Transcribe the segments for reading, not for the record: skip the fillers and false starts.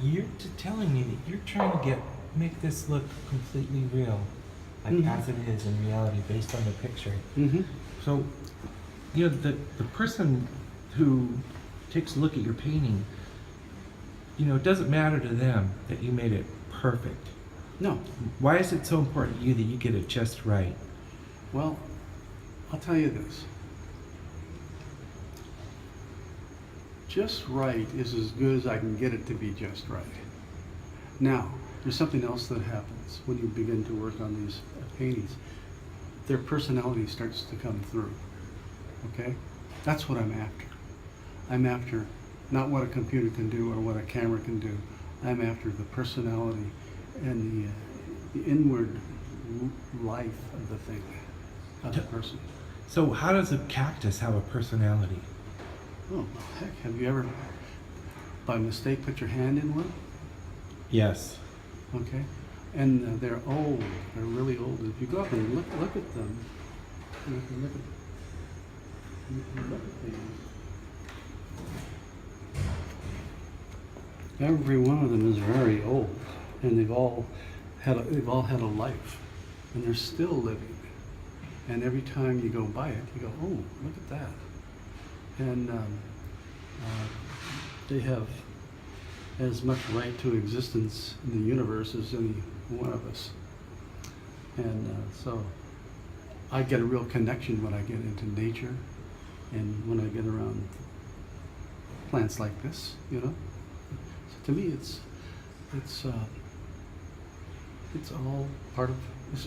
You're telling me that you're trying to make this look completely real, like as it is in reality, based on the picture. So, the person who takes a look at your painting, it doesn't matter to them that you made it perfect. No. Why is it so important to you that you get it just right? Well, I'll tell you this. Just right is as good as I can get it to be just right. Now, there's something else that happens when you begin to work on these paintings. Their personality starts to come through, okay? That's what I'm after. I'm after not what a computer can do or what a camera can do. I'm after the personality and the inward life of the thing, of the person. So how does a cactus have a personality? Oh, heck, have you ever, by mistake, put your hand in one? Yes. Okay. And they're old. They're really old. If you go up and look at them, you can look at these. Every one of them is very old, and they've all had a life, and they're still living. And every time you go by it, you go, oh, look at that. And they have as much right to existence in the universe as any one of us. And so I get a real connection when I get into nature and when I get around plants like this, So to me, it's all part of,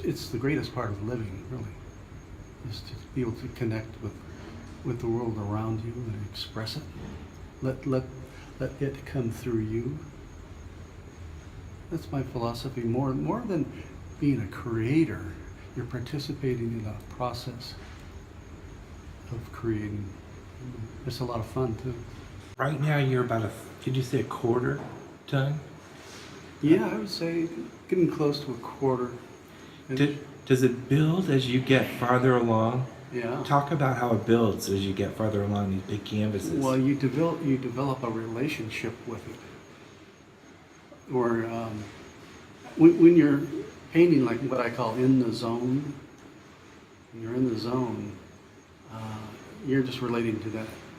it's the greatest part of living, really, is to be able to connect with the world around you and express it. Let it come through you. That's my philosophy. More than being a creator, you're participating in a process of creating. It's a lot of fun too. Right now you're about did you say a quarter ton? Yeah, I would say getting close to a quarter. Does it build as you get farther along? Yeah. Talk about how it builds as you get farther along these big canvases. Well, you develop a relationship with it. Or when you're painting, like what I call in the zone, when you're in the zone, you're just relating to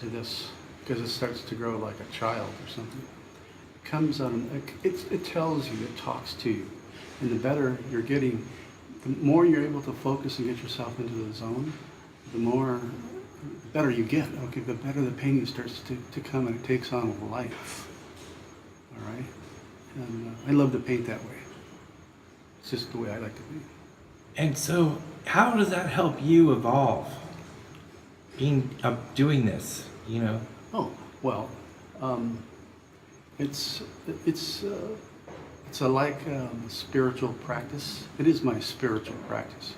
this because it starts to grow like a child or something. It comes on, it tells you, it talks to you, and the better you're getting, the more you're able to focus and get yourself into the zone, the better you get. Okay, the better the painting starts to come and it takes on life. All right, and I love to paint that way. It's just the way I like to paint. And so, how does that help you evolve? Doing this, Oh well, it's a spiritual practice. It is my spiritual practice,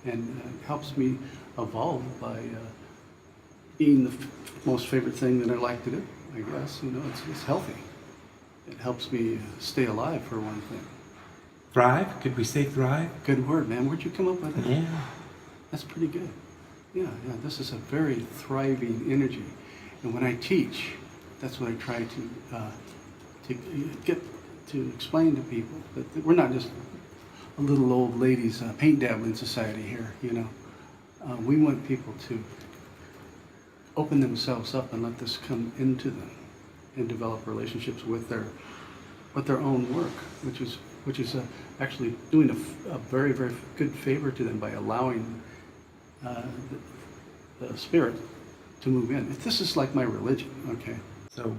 and it helps me evolve by being the most favorite thing that I like to do. I guess it's healthy. It helps me stay alive for one thing. Thrive? Could we say thrive? Good word, man. Where'd you come up with that? Yeah. That's pretty good. Yeah. This is a very thriving energy, and when I teach, that's what I try to get to explain to people that we're not just a little old ladies paint dabbling society here. We want people to open themselves up and let this come into them and develop relationships with their own work, which is actually doing a very, very good favor to them by allowing the spirit to move in. This is like my religion, okay? So,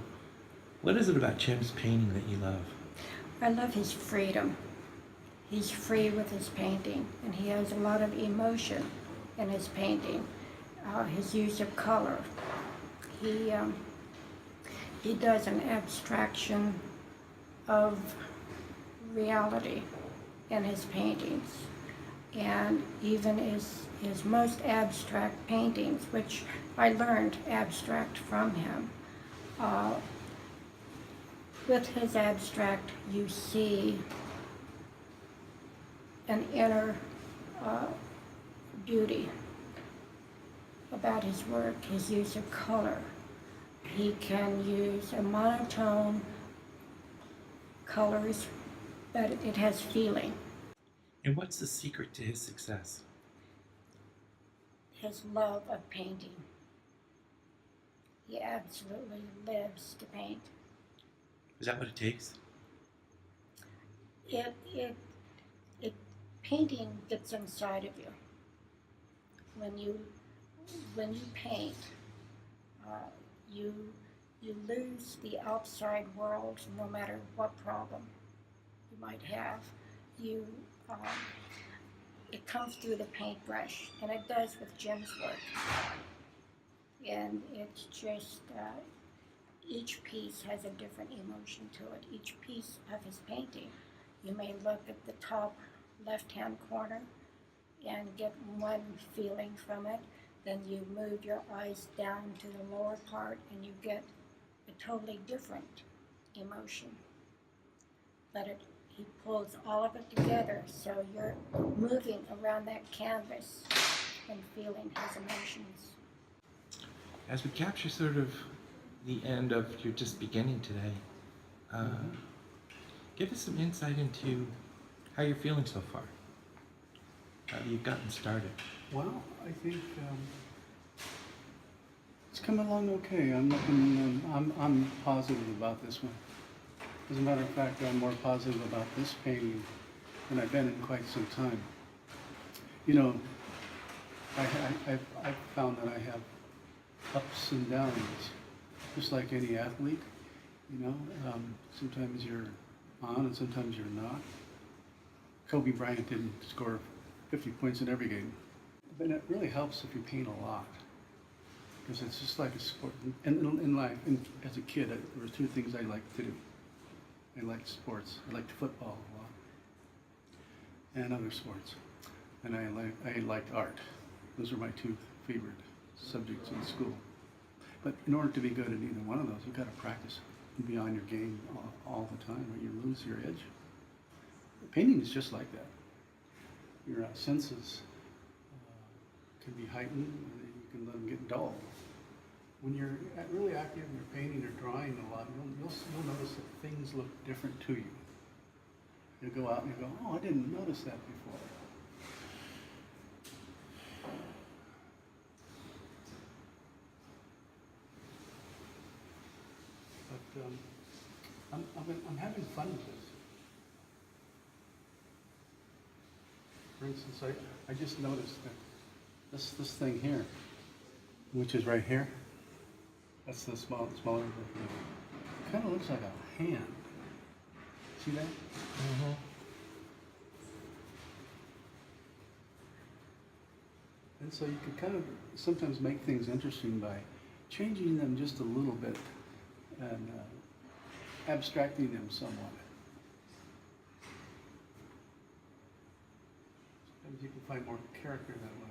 what is it about Jim's painting that you love? I love his freedom. He's free with his painting, and he has a lot of emotion in his painting. His use of color. He does an abstraction of reality in his paintings. And even his most abstract paintings, which I learned abstract from him, with his abstract you see an inner beauty about his work, his use of color. He can use a monotone colors, but it has feeling. And what's the secret to his success? His love of painting. He absolutely lives to paint. Is that what it takes? It painting gets inside of you. When you paint, you lose the outside world, no matter what problem you might have. You it comes through the paintbrush, and it does with Jim's work. And it's just each piece has a different emotion to it. Each piece of his painting, you may look at the top left-hand corner and get one feeling from it. Then you move your eyes down to the lower part and you get a totally different emotion. But he pulls all of it together, so you're moving around that canvas and feeling his emotions. As we capture sort of the end of your just beginning today, give us some insight into how you're feeling so far. How you've gotten started. Well, I think it's coming along okay. I'm looking. I'm positive about this one. As a matter of fact, I'm more positive about this painting than I've been in quite some time. You know, I've found that I have ups and downs, just like any athlete. You know, sometimes you're on and sometimes you're not. Kobe Bryant didn't score 50 points in every game. But it really helps if you paint a lot, because it's just like a sport. And in life, as a kid, there were two things I liked to do. I liked sports. I liked football a lot, and other sports. And I liked art. Those were my two favorite subjects in school. But in order to be good at either one of those, you've got to practice and be on your game all the time, or you lose your edge. Painting is just like that. Your senses can be heightened, and you can let them get dull. When you're really active and you're painting or drawing a lot, you'll notice that things look different to you. You'll go out and you go, oh, I didn't notice that before. But I'm having fun with this. For instance, I just noticed that this thing here, which is right here, that's the smaller version. It kind of looks like a hand. See that? Mm-hmm. And so you can kind of sometimes make things interesting by changing them just a little bit and abstracting them somewhat. Sometimes you can find more character that way.